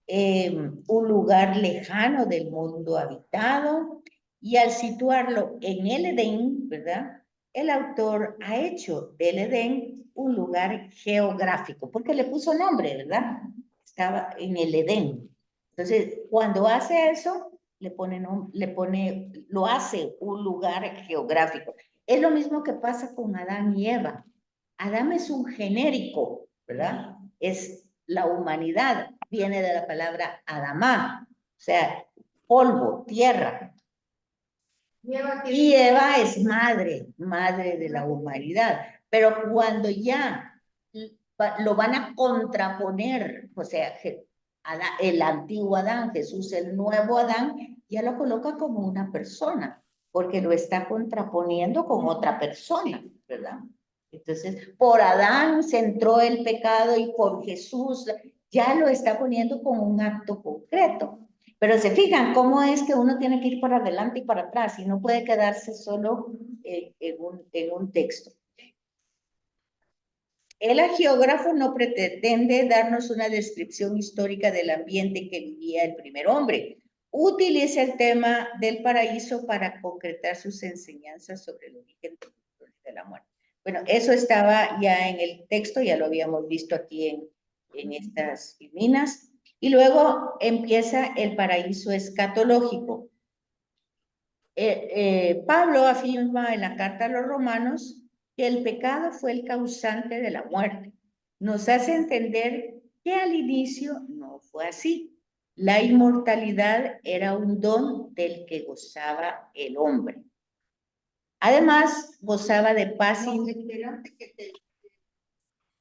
un lugar lejano del mundo habitado, y al situarlo en el Edén, ¿verdad? El autor ha hecho del Edén un lugar geográfico, porque le puso nombre, ¿verdad? Estaba en el Edén. Entonces, cuando hace eso, lo hace un lugar geográfico. Es lo mismo que pasa con Adán y Eva. Adán es un genérico, ¿verdad? Es la humanidad, viene de la palabra Adamá, o sea, polvo, tierra. Y Eva es madre de la humanidad. Pero cuando ya lo van a contraponer, o sea, el antiguo Adán, Jesús, el nuevo Adán, ya lo coloca como una persona, porque lo está contraponiendo con otra persona, ¿verdad? Entonces, por Adán se entró el pecado y por Jesús ya lo está poniendo como un acto concreto. Pero se fijan cómo es que uno tiene que ir para adelante y para atrás y no puede quedarse solo en un texto. El geógrafo no pretende darnos una descripción histórica del ambiente que vivía el primer hombre. Utiliza el tema del paraíso para concretar sus enseñanzas sobre el origen de la muerte. Bueno, eso estaba ya en el texto, ya lo habíamos visto aquí en estas minas. Y luego empieza el paraíso escatológico. Pablo afirma en la carta a los romanos que el pecado fue el causante de la muerte. Nos hace entender que al inicio no fue así. La inmortalidad era un don del que gozaba el hombre. Además, gozaba de paz No, espérate que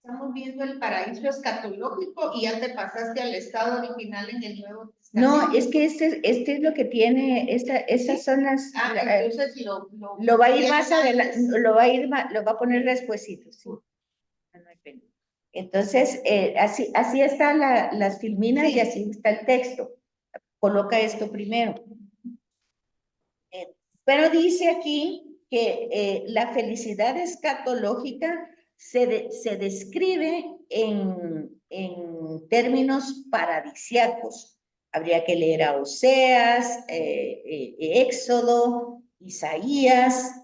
estamos viendo el paraíso escatológico y ya te pasaste al estado original en el Nuevo Testamento. No, es que este es lo que tiene, esas son las... Entonces lo va a ir más adelante, lo va a poner despuesito, sí. No hay pena. Entonces, así están las filminas y así está el texto. Coloca esto primero. Pero dice aquí que la felicidad escatológica se describe en términos paradisiacos. Habría que leer a Oseas, Éxodo, Isaías.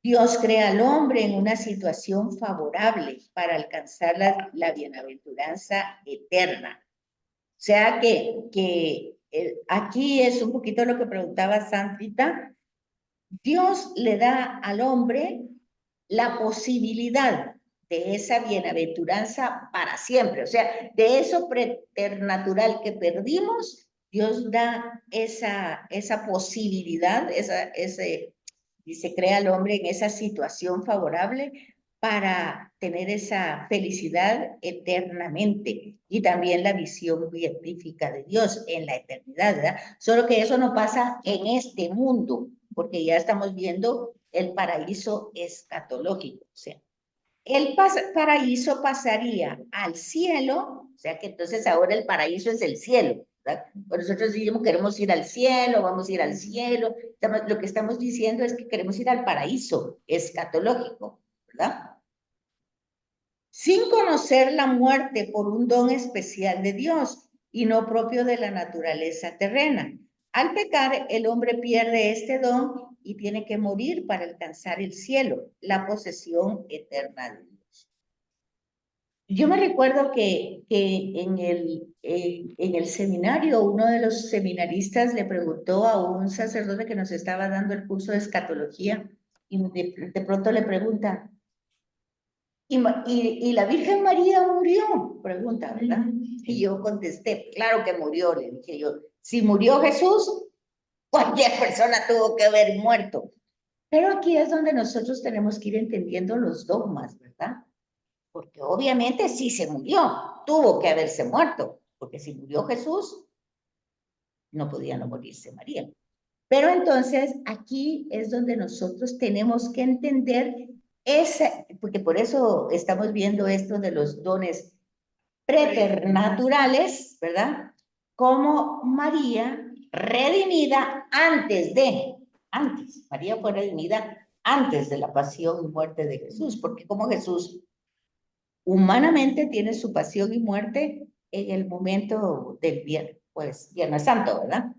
Dios crea al hombre en una situación favorable para alcanzar la bienaventuranza eterna. O sea que aquí es un poquito lo que preguntaba Santita. Dios le da al hombre la posibilidad de esa bienaventuranza para siempre. O sea, de eso preternatural que perdimos, Dios da esa posibilidad, y se crea al hombre en esa situación favorable para tener esa felicidad eternamente y también la visión beatífica de Dios en la eternidad, ¿verdad? Solo que eso no pasa en este mundo, porque ya estamos viendo el paraíso escatológico, o sea, el paraíso pasaría al cielo, o sea que entonces ahora el paraíso es el cielo, ¿verdad? Por nosotros decimos queremos ir al cielo, vamos a ir al cielo, lo que estamos diciendo es que queremos ir al paraíso escatológico, ¿verdad? Sin conocer la muerte por un don especial de Dios y no propio de la naturaleza terrena. Al pecar, el hombre pierde este don y tiene que morir para alcanzar el cielo, la posesión eterna de Dios. Yo me recuerdo que en el seminario, uno de los seminaristas le preguntó a un sacerdote que nos estaba dando el curso de escatología y de pronto le pregunta, ¿y la Virgen María murió? Pregunta, ¿verdad? Y yo contesté, claro que murió, le dije yo. Si murió Jesús, cualquier persona tuvo que haber muerto. Pero aquí es donde nosotros tenemos que ir entendiendo los dogmas, ¿verdad? Porque obviamente sí se murió, tuvo que haberse muerto, porque si murió Jesús, no podía no morirse María. Pero entonces aquí es donde nosotros tenemos que entender porque por eso estamos viendo esto de los dones preternaturales, ¿verdad? Como María redimida María fue redimida antes de la pasión y muerte de Jesús, porque como Jesús humanamente tiene su pasión y muerte en el momento del Viernes Santo, ¿verdad?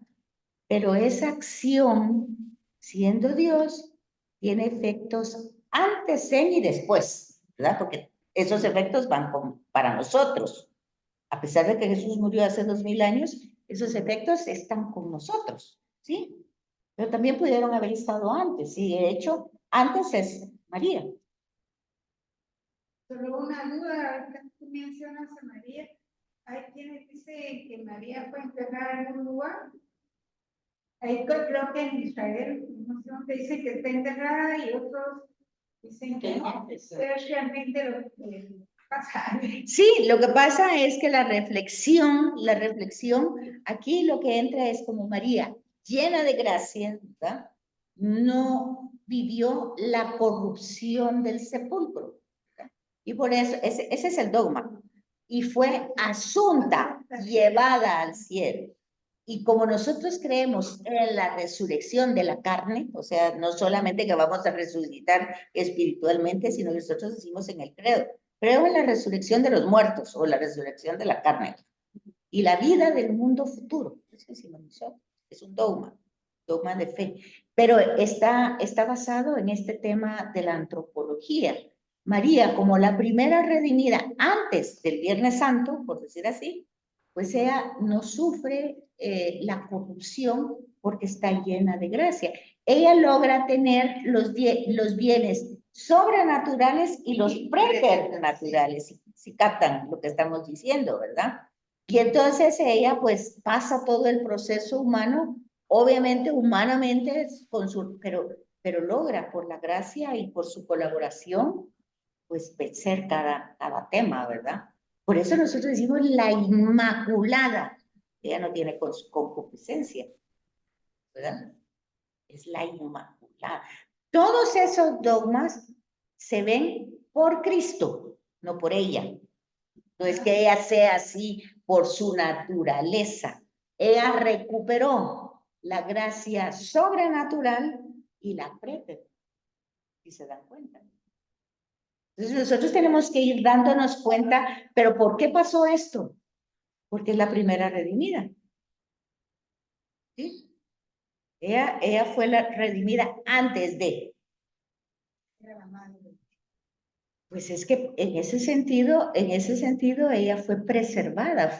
Pero esa acción, siendo Dios, tiene efectos antes, en y después, ¿verdad? Porque esos efectos van para nosotros. A pesar de que Jesús murió hace 2000 años, esos efectos están con nosotros, ¿sí? Pero también pudieron haber estado antes, y de hecho, antes es María. Solo una duda, ahorita tú mencionas a María, hay quienes dicen que María fue enterrada en un lugar. Ahí creo que en Israel, no sé dónde dicen que está enterrada y otros dicen que no. Es realmente lo que pasa. Sí, lo que pasa es que la reflexión, aquí lo que entra es como María, llena de gracia, ¿verdad? No vivió la corrupción del sepulcro, ¿verdad? Y por eso, ese es el dogma. Y fue asunta, llevada al cielo. Y como nosotros creemos en la resurrección de la carne, o sea, no solamente que vamos a resucitar espiritualmente, sino que nosotros decimos en el credo, creo en la resurrección de los muertos o la resurrección de la carne y la vida del mundo futuro. Eso decimos nosotros. Es un dogma de fe. Pero está basado en este tema de la antropología. María, como la primera redimida antes del Viernes Santo, por decir así, pues ella no sufre la corrupción porque está llena de gracia. Ella logra tener los bienes sobrenaturales y los preternaturales, si captan lo que estamos diciendo, ¿verdad? Y entonces ella pues pasa todo el proceso humano, obviamente humanamente, pero logra por la gracia y por su colaboración, pues vencer cada tema, ¿verdad? Por eso nosotros decimos la Inmaculada. Ella no tiene concupiscencia, ¿verdad? Es la Inmaculada. Todos esos dogmas se ven por Cristo, no por ella. No es que ella sea así por su naturaleza. Ella recuperó la gracia sobrenatural y la preter. ¿Y se dan cuenta? Entonces nosotros tenemos que ir dándonos cuenta, pero ¿por qué pasó esto? Porque es la primera redimida. ¿Sí? Ella fue la redimida antes de. Pues es que en ese sentido ella fue preservada,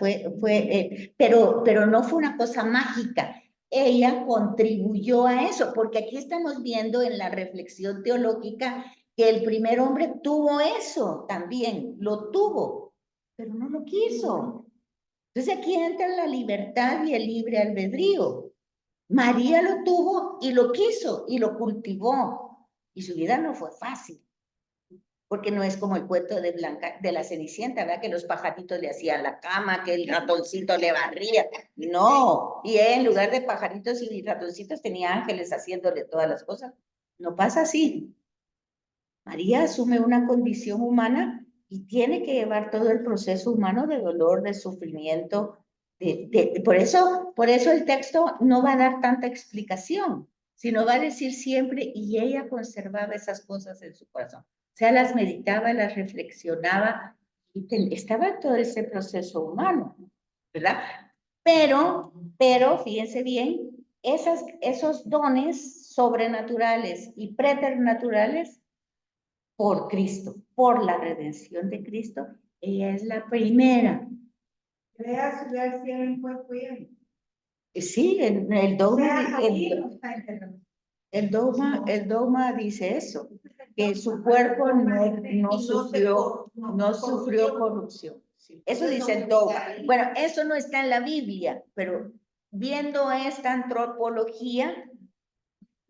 pero no fue una cosa mágica. Ella contribuyó a eso, porque aquí estamos viendo en la reflexión teológica que el primer hombre tuvo eso también, lo tuvo, pero no lo quiso. Entonces aquí entra la libertad y el libre albedrío. María lo tuvo y lo quiso y lo cultivó, y su vida no fue fácil. Porque no es como el cuento de la Cenicienta, ¿verdad? Que los pajaritos le hacían la cama, que el ratoncito le barría. No, y ella en lugar de pajaritos y ratoncitos tenía ángeles haciéndole todas las cosas. No pasa así. María asume una condición humana y tiene que llevar todo el proceso humano de dolor, de sufrimiento. Por eso el texto no va a dar tanta explicación, sino va a decir siempre, y ella conservaba esas cosas en su corazón. O sea, las meditaba, las reflexionaba, y estaba todo ese proceso humano, ¿verdad? Pero, fíjense bien, esos dones sobrenaturales y preternaturales por Cristo, por la redención de Cristo, ella es la primera. Crea subir al cielo en cuerpo y alma. Sí, el dogma dice eso, que su cuerpo no sufrió corrupción. Sí, eso dice el dogma. Bueno, eso no está en la Biblia, pero viendo esta antropología,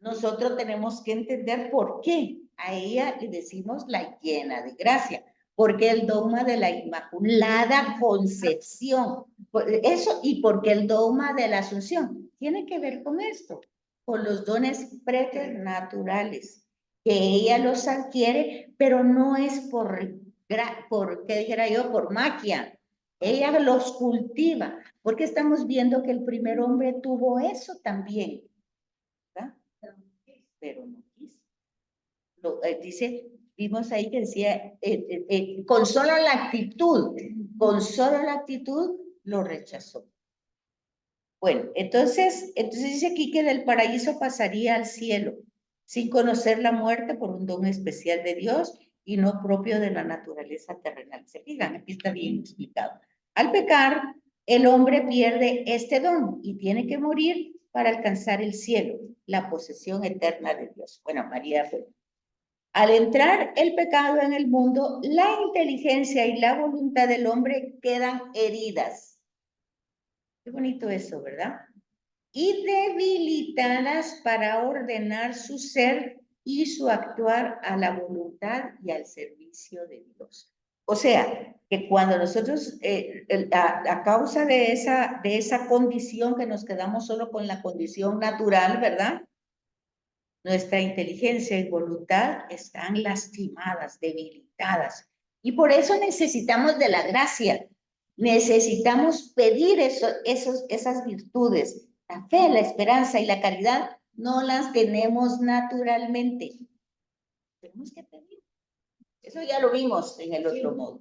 nosotros tenemos que entender por qué a ella le decimos la llena de gracia, porque el dogma de la Inmaculada Concepción, eso, y porque el dogma de la Asunción tiene que ver con esto, con los dones preternaturales, que ella los adquiere, pero no es ¿qué dijera yo? Por magia. Ella los cultiva, porque estamos viendo que el primer hombre tuvo eso también, ¿verdad? Pero no quiso. Vimos ahí que decía, con solo la actitud lo rechazó. Bueno, entonces dice aquí que del paraíso pasaría al cielo, sin conocer la muerte por un don especial de Dios y no propio de la naturaleza terrenal. Se fijan, aquí está bien explicado. Al pecar, el hombre pierde este don y tiene que morir para alcanzar el cielo, la posesión eterna de Dios. Bueno, María fue. Al entrar el pecado en el mundo, la inteligencia y la voluntad del hombre quedan heridas. Qué bonito eso, ¿verdad? Y debilitadas para ordenar su ser y su actuar a la voluntad y al servicio de Dios. O sea, que cuando nosotros, a causa de esa condición que nos quedamos solo con la condición natural, ¿verdad? Nuestra inteligencia y voluntad están lastimadas, debilitadas. Y por eso necesitamos de la gracia. necesitamos pedir esas virtudes. La fe, la esperanza y la caridad no las tenemos naturalmente. Tenemos que pedir. Eso ya lo vimos en el otro modo.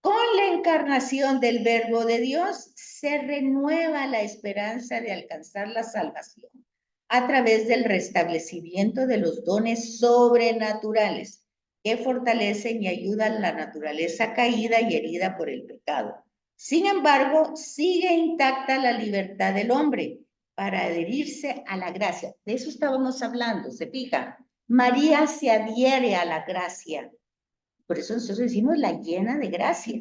Con la encarnación del Verbo de Dios se renueva la esperanza de alcanzar la salvación a través del restablecimiento de los dones sobrenaturales que fortalecen y ayudan la naturaleza caída y herida por el pecado. Sin embargo, sigue intacta la libertad del hombre para adherirse a la gracia. De eso estábamos hablando, ¿se fija? María se adhiere a la gracia. Por eso nosotros decimos la llena de gracia.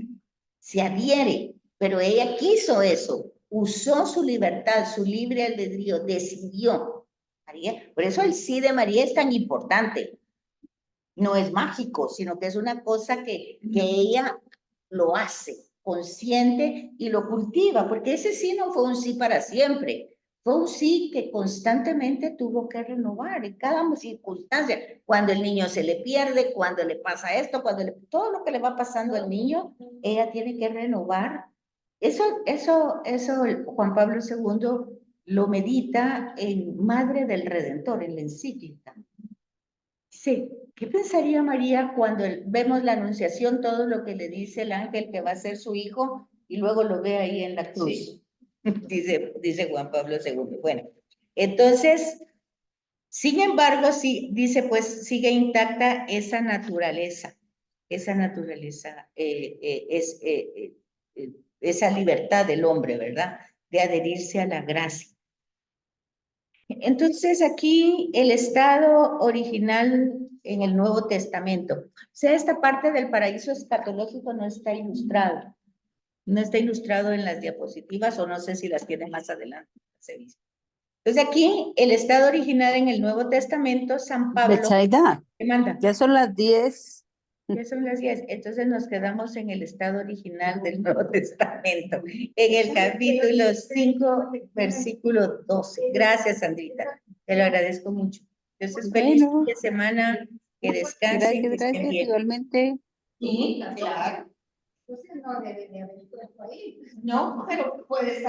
Se adhiere, pero ella quiso eso, usó su libertad, su libre albedrío, decidió. María, por eso el sí de María es tan importante. No es mágico, sino que es una cosa que ella lo hace consciente y lo cultiva, porque ese sí no fue un sí para siempre. Fue un sí que constantemente tuvo que renovar en cada circunstancia. Cuando el niño se le pierde, cuando le pasa esto, todo lo que le va pasando al niño, ella tiene que renovar. Eso Juan Pablo II lo medita en Madre del Redentor, en la encíclica. Sí, ¿qué pensaría María cuando vemos la anunciación, todo lo que le dice el ángel que va a ser su hijo y luego lo ve ahí en la cruz? Sí. dice Juan Pablo II. Bueno, entonces, sin embargo, sí, dice, pues sigue intacta esa naturaleza, esa libertad del hombre, ¿verdad? De adherirse a la gracia. Entonces, aquí el estado original en el Nuevo Testamento. O sea, esta parte del paraíso escatológico no está ilustrado. No está ilustrado en las diapositivas, o no sé si las tiene más adelante. Entonces, aquí el estado original en el Nuevo Testamento, San Pablo. Betsaida, ¿Qué manda? ya son las 10. Ya son las 10. Entonces nos quedamos en el estado original del Nuevo Testamento, en el capítulo 5, versículo 12. Gracias, Sandrita. Te lo agradezco mucho. Entonces, feliz fin de semana, que descansen. Gracias, igualmente. Sí, claro. Entonces no debe de haber puesto ahí. No, pero puede estar.